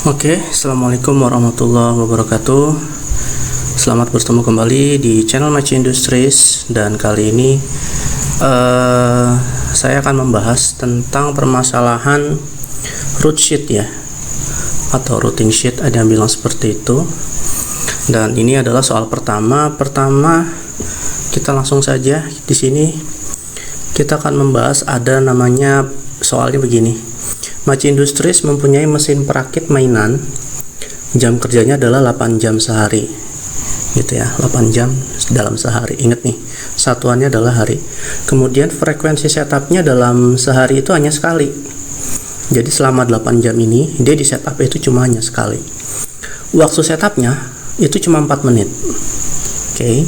Oke, Assalamualaikum warahmatullahi wabarakatuh. Selamat bertemu kembali di channel Maci Industries. Dan kali ini saya akan membahas tentang permasalahan root sheet ya, atau routing sheet, ada yang bilang seperti itu. Dan ini adalah soal pertama. Kita langsung saja di sini. Kita akan membahas, ada namanya soalnya begini. Maci Industries mempunyai mesin perakit mainan, jam kerjanya adalah 8 jam sehari gitu ya, 8 jam dalam sehari. Ingat nih, satuannya adalah hari. Kemudian frekuensi setupnya dalam sehari itu hanya sekali. Jadi selama 8 jam ini dia di setup itu cuma hanya sekali. Waktu setupnya itu cuma 4 menit. Oke.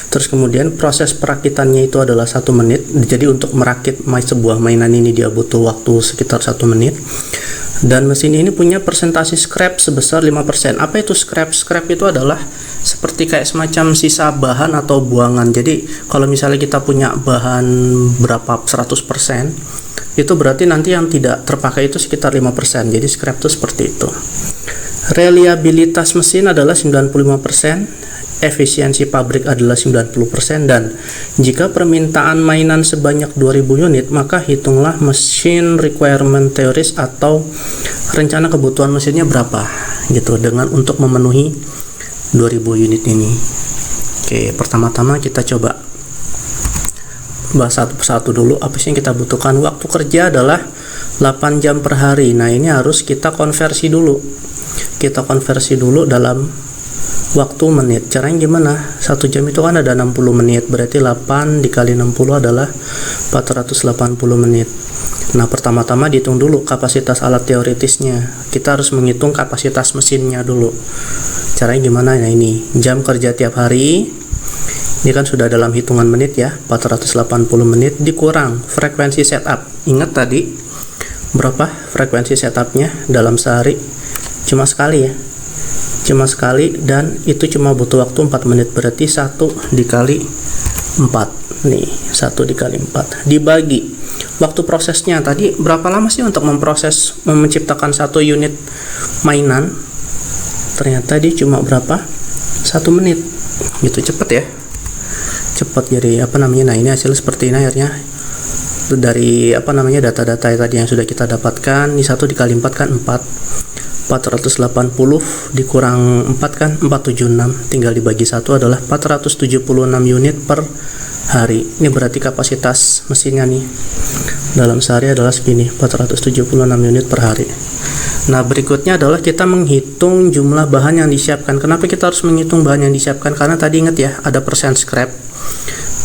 Terus kemudian proses perakitannya itu adalah 1 menit. Jadi untuk merakit sebuah mainan ini dia butuh waktu sekitar 1 menit. Dan mesin ini punya persentase scrap sebesar 5%. Apa itu scrap? Scrap itu adalah seperti kayak semacam sisa bahan atau buangan. Jadi kalau misalnya kita punya bahan berapa 100%, itu berarti nanti yang tidak terpakai itu sekitar 5%. Jadi scrap itu seperti itu. Reliabilitas mesin adalah 95%. Efisiensi pabrik adalah 90%, dan jika permintaan mainan sebanyak 2000 unit, maka hitunglah machine requirement theories atau rencana kebutuhan mesinnya berapa gitu, dengan untuk memenuhi 2000 unit ini. Oke, pertama-tama kita coba bahas satu persatu dulu. Apa sih yang kita butuhkan? Waktu kerja adalah 8 jam per hari. Nah, ini harus kita konversi dulu. Kita konversi dulu dalam waktu menit. Caranya gimana? 1 jam itu kan ada 60 menit, berarti 8 dikali 60 adalah 480 menit. Nah, pertama-tama dihitung dulu kapasitas alat teoritisnya. Kita harus menghitung kapasitas mesinnya dulu. Caranya gimana? Nah, ini jam kerja tiap hari. Ini kan sudah dalam hitungan menit ya, 480 menit dikurang frekuensi setup. Ingat tadi berapa frekuensi setupnya dalam sehari? Cuma sekali ya. Cuma sekali, dan itu cuma butuh waktu 4 menit, berarti 1 dikali 4 nih, 1 dikali 4 dibagi waktu prosesnya tadi berapa lama sih untuk menciptakan 1 unit mainan. Ternyata dia cuma berapa, 1 menit gitu. Cepet ya, cepet. Jadi nah ini hasil seperti ini akhirnya dari data-data tadi yang sudah kita dapatkan. Ini 1 dikali 4 kan 480 dikurang 4 kan 476, tinggal dibagi 1 adalah 476 unit per hari. Ini berarti kapasitas mesinnya nih dalam sehari adalah segini, 476 unit per hari. Nah, berikutnya adalah kita menghitung jumlah bahan yang disiapkan. Kenapa kita harus menghitung bahan yang disiapkan? Karena tadi ingat ya, ada persen scrap.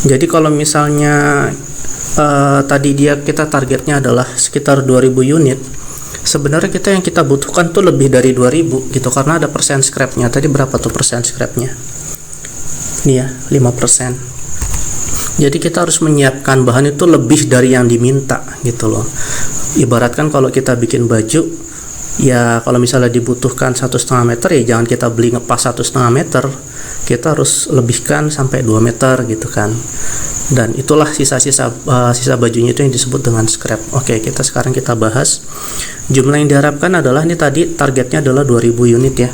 Jadi kalau misalnya tadi kita targetnya adalah sekitar 2000 unit, sebenarnya yang kita butuhkan tuh lebih dari 2000 gitu, karena ada persen scrapnya. Tadi berapa tuh persen scrapnya? Ini ya, 5%. Jadi kita harus menyiapkan bahan itu lebih dari yang diminta gitu loh. Ibaratkan kalau kita bikin baju ya, kalau misalnya dibutuhkan 1,5 meter ya jangan kita beli ngepas 1,5 meter, kita harus lebihkan sampai 2 meter gitu kan. Dan itulah sisa bajunya itu yang disebut dengan scrap. Oke, sekarang kita bahas jumlah yang diharapkan adalah, ini tadi targetnya adalah 2000 unit ya.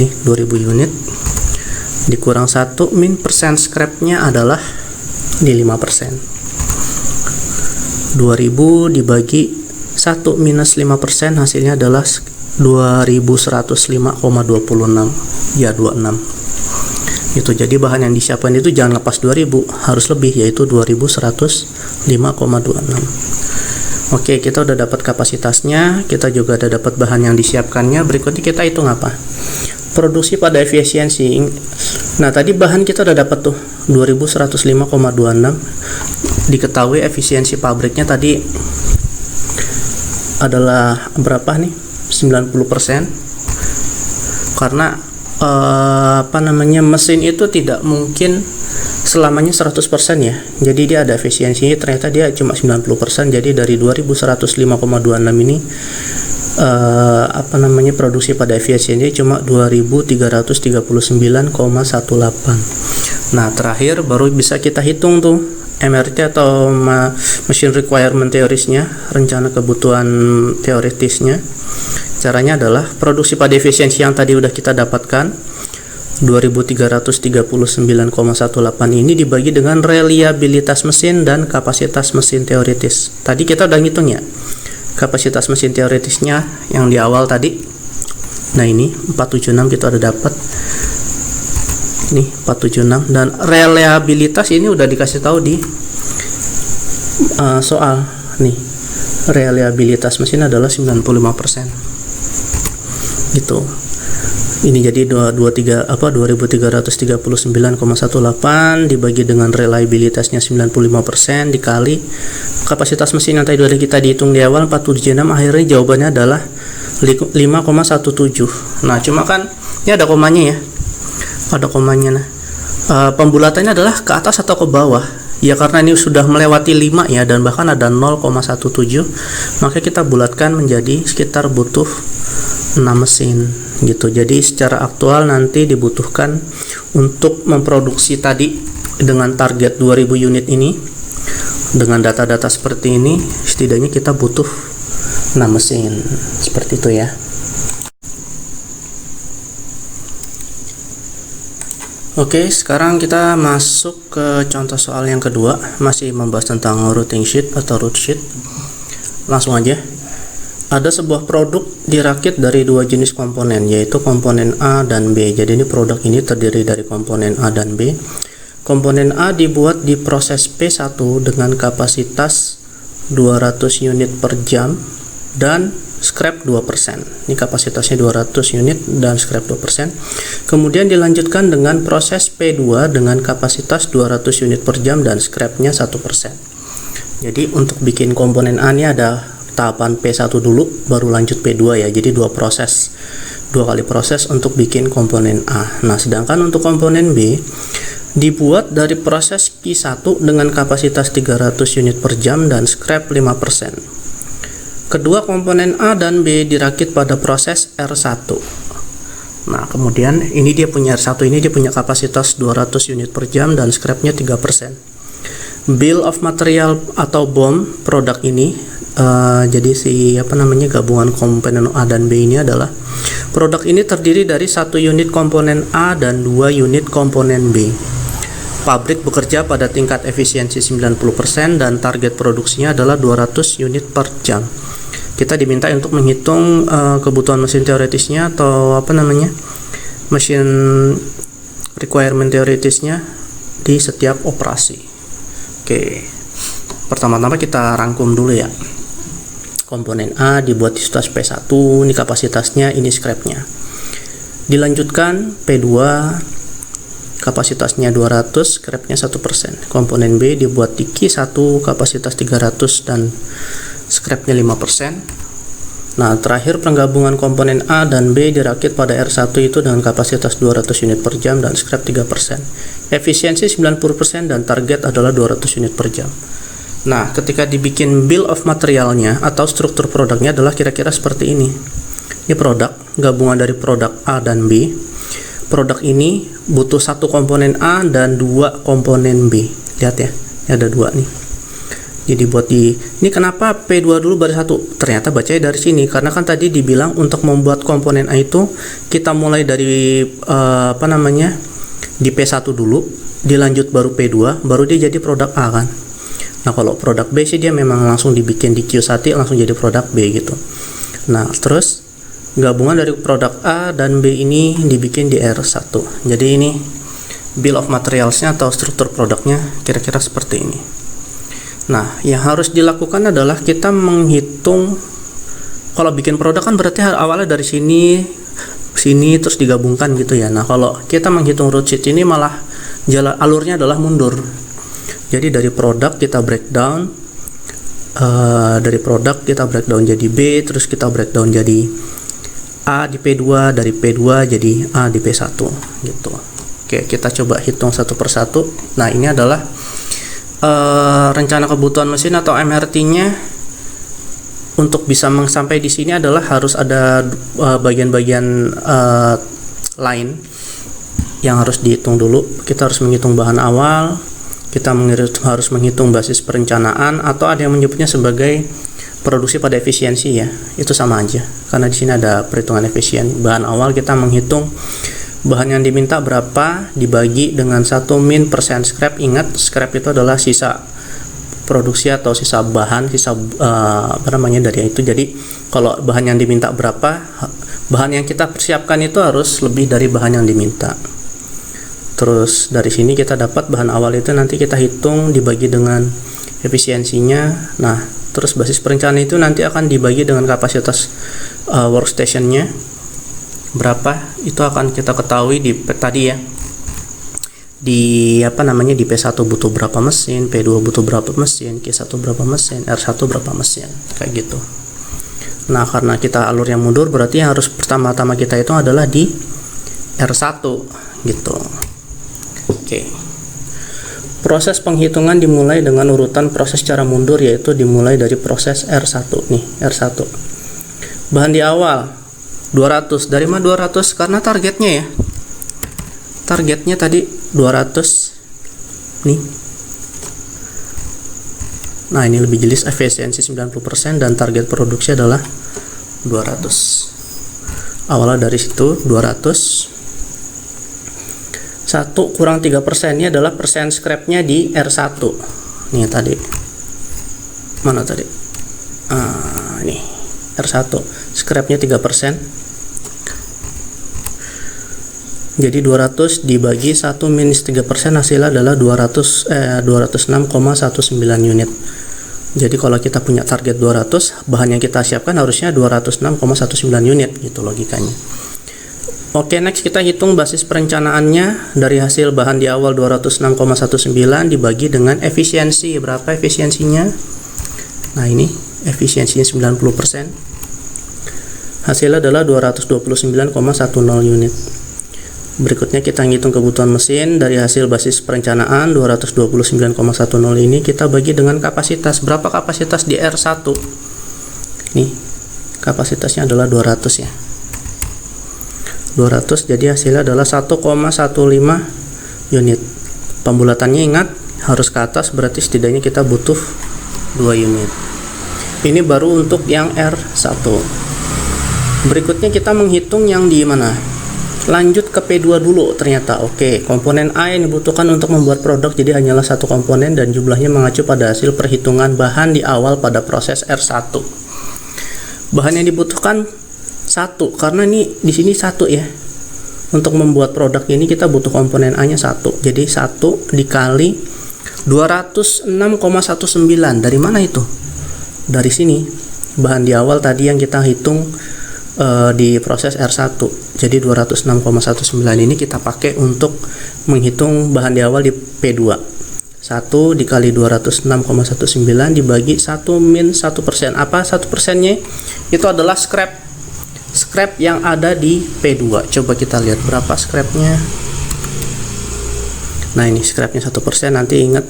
Nih 2000 unit dikurang 1 min persen scrapnya adalah di 5%. 2000 dibagi 1 minus 5% hasilnya adalah 2105,26 ya, 26 itu. Jadi bahan yang disiapkan itu jangan lepas 2000, harus lebih, yaitu 2105,26. Oke, kita udah dapat kapasitasnya, kita juga udah dapat bahan yang disiapkannya. Berikutnya kita hitung apa? Produksi pada efisiensi. Nah, tadi bahan kita udah dapat tuh 2105,26. Diketahui efisiensi pabriknya tadi adalah berapa nih? 90%. Karena mesin itu tidak mungkin selamanya 100% ya. Jadi dia ada efisiensinya, ternyata dia cuma 90%. Jadi dari 2105,26 ini produksi pada efisiensi cuma 2339,18. Nah, terakhir baru bisa kita hitung tuh MRT atau Machine Requirement Theories-nya, rencana kebutuhan teoritisnya. Caranya adalah produksi pada efisiensi yang tadi udah kita dapatkan 2339,18 ini dibagi dengan reliabilitas mesin dan kapasitas mesin teoritis. Tadi kita udah ngitung ya kapasitas mesin teoritisnya yang di awal tadi. Nah ini 476 kita udah dapat. Nih 476, dan reliabilitas ini udah dikasih tahu di soal nih. Reliabilitas mesin adalah 95% gitu. Ini jadi 2339,18 dibagi dengan reliabilitasnya 95% dikali kapasitas mesin yang tadi udah kita dihitung di awal 476, akhirnya jawabannya adalah 5,17. Nah cuma kan ini ada komanya ya, ada komanya. Nah pembulatannya adalah ke atas atau ke bawah ya, karena ini sudah melewati 5 ya, dan bahkan ada 0,17, maka kita bulatkan menjadi sekitar butuh 6 mesin gitu. Jadi secara aktual nanti dibutuhkan untuk memproduksi tadi dengan target 2000 unit ini, dengan data-data seperti ini, setidaknya kita butuh 6 mesin seperti itu ya. Oke, sekarang kita masuk ke contoh soal yang kedua, masih membahas tentang routing sheet atau root sheet. Langsung aja. Ada sebuah produk dirakit dari dua jenis komponen, yaitu komponen A dan B. Jadi ini produk ini terdiri dari komponen A dan B. Komponen A dibuat di proses P1 dengan kapasitas 200 unit per jam dan scrap 2%. Ini kapasitasnya 200 unit dan scrap 2%. Kemudian dilanjutkan dengan proses P2 dengan kapasitas 200 unit per jam dan scrapnya 1%. Jadi untuk bikin komponen A ini ada tahapan P1 dulu baru lanjut P2 ya. Jadi dua kali proses untuk bikin komponen A. Nah, sedangkan untuk komponen B dibuat dari proses P1 dengan kapasitas 300 unit per jam dan scrap 5%. Kedua komponen A dan B dirakit pada proses R1. Nah, kemudian ini dia punya R1 ini dia punya kapasitas 200 unit per jam dan scrapnya 3%. Bill of material atau BOM produk ini jadi gabungan komponen A dan B ini adalah produk ini terdiri dari 1 unit komponen A dan 2 unit komponen B. Pabrik bekerja pada tingkat efisiensi 90% dan target produksinya adalah 200 unit per jam. Kita diminta untuk menghitung kebutuhan mesin teoritisnya atau mesin requirement teoritisnya di setiap operasi. Oke, pertama-tama kita rangkum dulu ya. Komponen A dibuat di stage P1, ini kapasitasnya, ini scrapnya. Dilanjutkan P2, kapasitasnya 200, scrapnya 1%. Komponen B dibuat di Q1, kapasitas 300 dan scrapnya 5%. Nah, terakhir penggabungan komponen A dan B dirakit pada R1 itu dengan kapasitas 200 unit per jam dan scrap 3%. Efisiensi 90% dan target adalah 200 unit per jam. Nah, ketika dibikin bill of materialnya atau struktur produknya adalah kira-kira seperti ini. Ini produk, gabungan dari produk A dan B. Produk ini butuh 1 komponen A dan 2 komponen B. Lihat ya, ini ada 2 nih. Jadi buat ini kenapa P2 dulu baru 1? Ternyata bacanya dari sini, karena kan tadi dibilang untuk membuat komponen A itu kita mulai dari di P1 dulu, dilanjut baru P2, baru dia jadi produk A kan. Nah, kalau produk B sih dia memang langsung dibikin di Q1 langsung jadi produk B gitu. Nah, terus gabungan dari produk A dan B ini dibikin di R1. Jadi ini bill of materialsnya atau struktur produknya kira-kira seperti ini. Nah, yang harus dilakukan adalah kita menghitung, kalau bikin produk kan berarti awalnya dari sini terus digabungkan gitu ya. Nah, kalau kita menghitung root sheet ini malah alurnya adalah mundur. Jadi dari produk kita breakdown, jadi B, terus kita breakdown jadi A di P2, dari P2 jadi A di P1 gitu. Oke, kita coba hitung satu persatu. Nah, ini adalah rencana kebutuhan mesin atau MRT-nya. Untuk bisa sampai di sini adalah harus ada bagian-bagian lain yang harus dihitung dulu. Kita harus menghitung bahan awal, kita harus menghitung basis perencanaan, atau ada yang menyebutnya sebagai produksi pada efisiensi ya, itu sama aja karena di sini ada perhitungan efisien. Bahan awal kita menghitung bahan yang diminta berapa dibagi dengan 1 min persen scrap. Ingat, scrap itu adalah sisa produksi atau sisa bahan, sisa dari itu. Jadi kalau bahan yang diminta berapa, bahan yang kita persiapkan itu harus lebih dari bahan yang diminta. Terus dari sini kita dapat bahan awal itu nanti kita hitung dibagi dengan efisiensinya. Nah, terus basis perencanaan itu nanti akan dibagi dengan kapasitas workstationnya berapa, itu akan kita ketahui di tadi ya, di di P1 butuh berapa mesin, P2 butuh berapa mesin, Q1 berapa mesin, R1 berapa mesin, kayak gitu. Nah, karena kita alur yang mundur, berarti yang harus pertama-tama kita hitung adalah di R1 gitu. Oke. Proses penghitungan dimulai dengan urutan proses secara mundur, yaitu dimulai dari proses R1 nih, R1. Bahan di awal 200, dari mana 200? Karena targetnya ya. Targetnya tadi 200 nih. Nah, ini lebih jelas, efisiensi 90% dan target produksi adalah 200. Awalnya dari situ 200. 1 kurang 3% ini adalah persen scrapnya di R1 nih tadi. Mana tadi? Ini R1 scrapnya 3%. Jadi 200 dibagi 1 minus 3% hasilnya adalah 206,19 unit. Jadi kalau kita punya target 200, bahan yang kita siapkan harusnya 206,19 unit gitu logikanya. Oke, next kita hitung basis perencanaannya dari hasil bahan di awal 206,19 dibagi dengan efisiensi. Berapa efisiensinya? Nah, ini efisiensinya 90%. Hasilnya adalah 229,10 unit. Berikutnya kita hitung kebutuhan mesin dari hasil basis perencanaan 229,10 ini kita bagi dengan kapasitas. Berapa kapasitas di R1? Nih, kapasitasnya adalah 200 ya. 200, jadi hasilnya adalah 1,15 unit. Pembulatannya ingat harus ke atas, berarti setidaknya kita butuh 2 unit. Ini baru untuk yang R1. Berikutnya kita menghitung yang di mana? Lanjut ke P2 dulu ternyata. Oke, komponen A yang dibutuhkan untuk membuat produk jadi hanyalah satu komponen dan jumlahnya mengacu pada hasil perhitungan bahan di awal pada proses R1. Bahan yang dibutuhkan 1, karena ini di sini 1 ya. Untuk membuat produk ini kita butuh komponen A nya 1. Jadi 1 dikali 206,19. Dari mana itu? Dari sini. Bahan di awal tadi yang kita hitung di proses R1. Jadi 206,19 ini kita pakai untuk menghitung bahan di awal di P2. 1 dikali 206,19 dibagi 1 min 1%. Apa 1%-nya? Itu adalah scrap yang ada di P2. Coba kita lihat berapa scrapnya. Nah, ini scrapnya 1%. Nanti ingat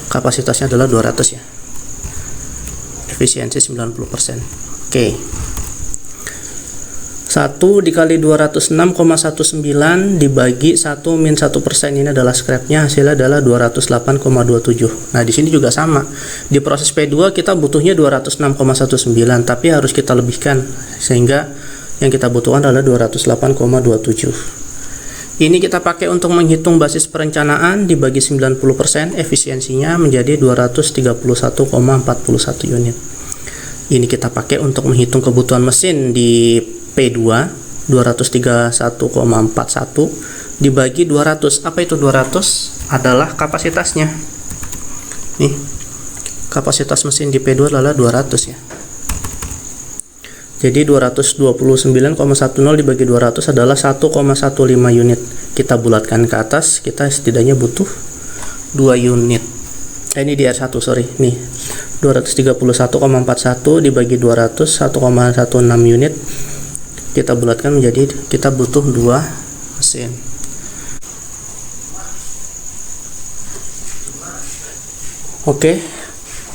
kapasitasnya adalah 200 ya. Efisiensi 90%. Oke. 1 dikali 206,19 dibagi 1 min 1% ini adalah scrapnya, hasilnya adalah 208,27. Nah, di sini juga sama. Di proses P2 kita butuhnya 206,19, tapi harus kita lebihkan sehingga yang kita butuhkan adalah 208,27. Ini kita pakai untuk menghitung basis perencanaan dibagi 90%, efisiensinya menjadi 231,41 unit. Ini kita pakai untuk menghitung kebutuhan mesin di P2 231,41 dibagi 200. Apa itu 200? Adalah kapasitasnya. Nih, kapasitas mesin di P2 adalah 200 ya. Jadi 229,10 dibagi 200 adalah 1,15 unit. Kita bulatkan ke atas, kita setidaknya butuh 2 unit. Ini di R1, sorry. Nih, 231,41 dibagi 200, 1,16 unit. Kita bulatkan menjadi kita butuh 2 mesin. Oke,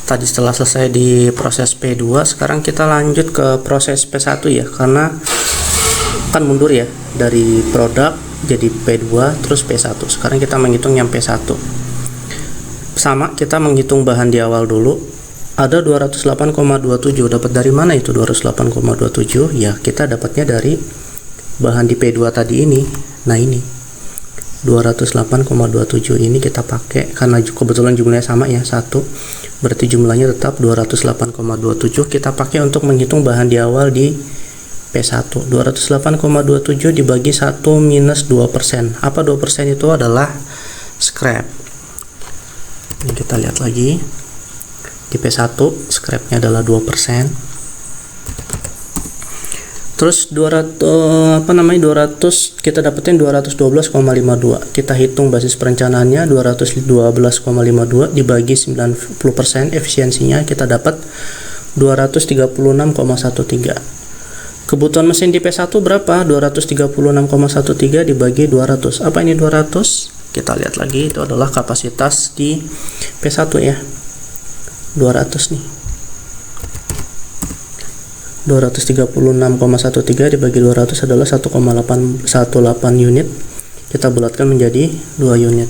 tadi setelah selesai di proses P2, sekarang kita lanjut ke proses P1 ya, karena kan mundur ya dari produk jadi P2 terus P1. Sekarang kita menghitung yang P1. Sama, kita menghitung bahan di awal dulu. ada 208,27. Dapat dari mana itu 208,27? Ya, kita dapatnya dari bahan di P2 tadi ini. Nah, ini 208,27 ini kita pakai karena kebetulan jumlahnya sama ya, 1. Berarti jumlahnya tetap 208,27. Kita pakai untuk menghitung bahan di awal di P1. 208,27 dibagi 1 minus 2%. Apa 2% itu? Adalah scrap. Ini kita lihat lagi. Di P1 scrapnya adalah 2%. Terus 200 kita dapetin 212,52. Kita hitung basis perencanaannya 212,52 dibagi 90%, efisiensinya kita dapat 236,13. Kebutuhan mesin di P1 berapa? 236,13 dibagi 200. Apa ini 200? Kita lihat lagi, itu adalah kapasitas di P1 ya. 200 nih. 236,13 dibagi 200 adalah 1,818 unit. Kita bulatkan menjadi 2 unit.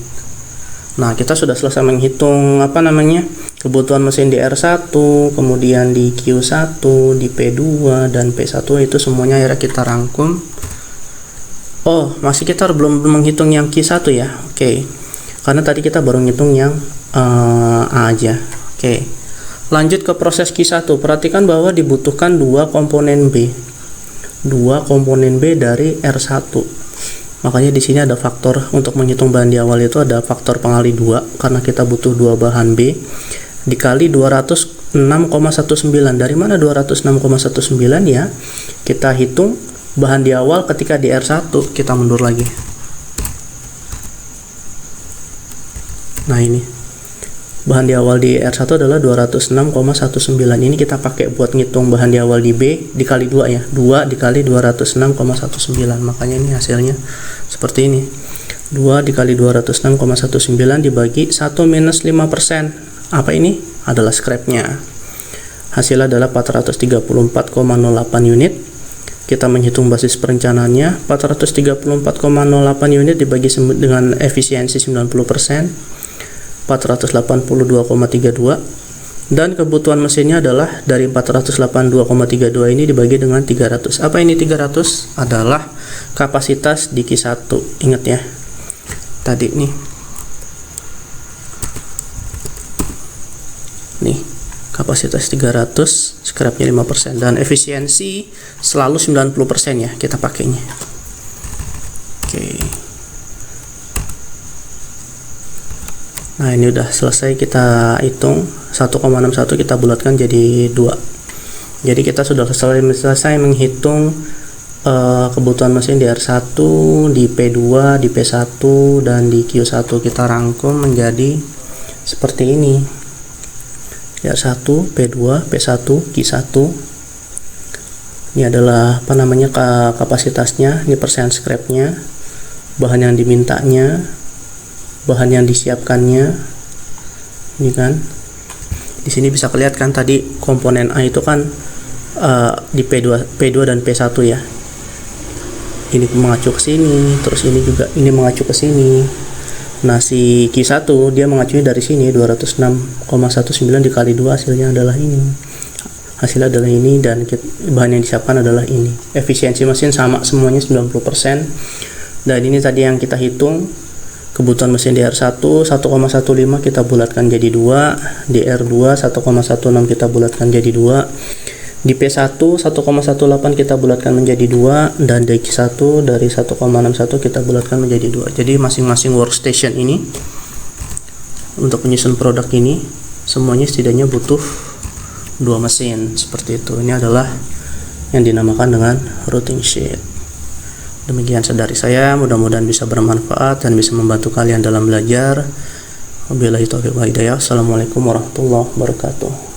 Nah, kita sudah selesai menghitung kebutuhan mesin di R1, kemudian di Q1, di P2 dan P1 itu semuanya akhirnya kita rangkum. Oh, masih kita belum menghitung yang Q1 ya. Oke. Karena tadi kita baru ngitung yang A aja. Oke, lanjut ke proses Q1. Perhatikan bahwa dibutuhkan 2 komponen B. 2 komponen B dari R1. Makanya di sini ada faktor untuk menghitung bahan di awal itu ada faktor pengali 2 karena kita butuh 2 bahan B dikali 206,19. Dari mana 206,19 ya? Kita hitung bahan di awal ketika di R1, kita mundur lagi. Nah, ini bahan di awal di R1 adalah 206,19. Ini kita pakai buat ngitung bahan di awal di B dikali 2 ya. 2 dikali 206,19. Makanya ini hasilnya seperti ini. 2 dikali 206,19 dibagi 1 minus 5%. Apa ini? Adalah scrapnya. Hasilnya adalah 434,08 unit. Kita menghitung basis perencanaannya. 434,08 unit dibagi dengan efisiensi 90%. 482,32 dan kebutuhan mesinnya adalah dari 482,32 ini dibagi dengan 300. Apa ini 300? Adalah kapasitas di Q1. Ingat ya, tadi nih kapasitas 300, scrapnya 5% dan efisiensi selalu 90% ya kita pakainya. Oke. Nah, ini udah selesai kita hitung 1,61 kita bulatkan jadi 2. Jadi kita sudah selesai menghitung kebutuhan mesin di R1, di P2, di P1 dan di Q1 kita rangkum menjadi seperti ini. Di R1, P2, P1, Q1. Ini adalah kapasitasnya, ini persen scrapnya, bahan yang dimintanya, bahan yang disiapkannya. Ini kan di sini bisa kelihatan tadi komponen A itu kan di P2 dan P1 ya. Ini mengacu ke sini, terus ini juga ini mengacu ke sini. Nah, si Q1 dia mengacunya dari sini 206,19 dikali 2 hasilnya adalah ini. Hasilnya adalah ini dan bahan yang disiapkan adalah ini. Efisiensi mesin sama semuanya 90%. Dan ini tadi yang kita hitung. Kebutuhan mesin di R1 1,15 kita bulatkan jadi 2, di R2 1,16 kita bulatkan jadi 2, di P1 1,18 kita bulatkan menjadi 2, dan di Q1 dari 1,61 kita bulatkan menjadi 2. Jadi masing-masing workstation ini untuk menyusun produk ini semuanya setidaknya butuh 2 mesin seperti itu. Ini adalah yang dinamakan dengan routing sheet. Demikian dari saya, mudah-mudahan bisa bermanfaat dan bisa membantu kalian dalam belajar. Wabillahi taufiq wal hidayah. Assalamualaikum warahmatullahi wabarakatuh.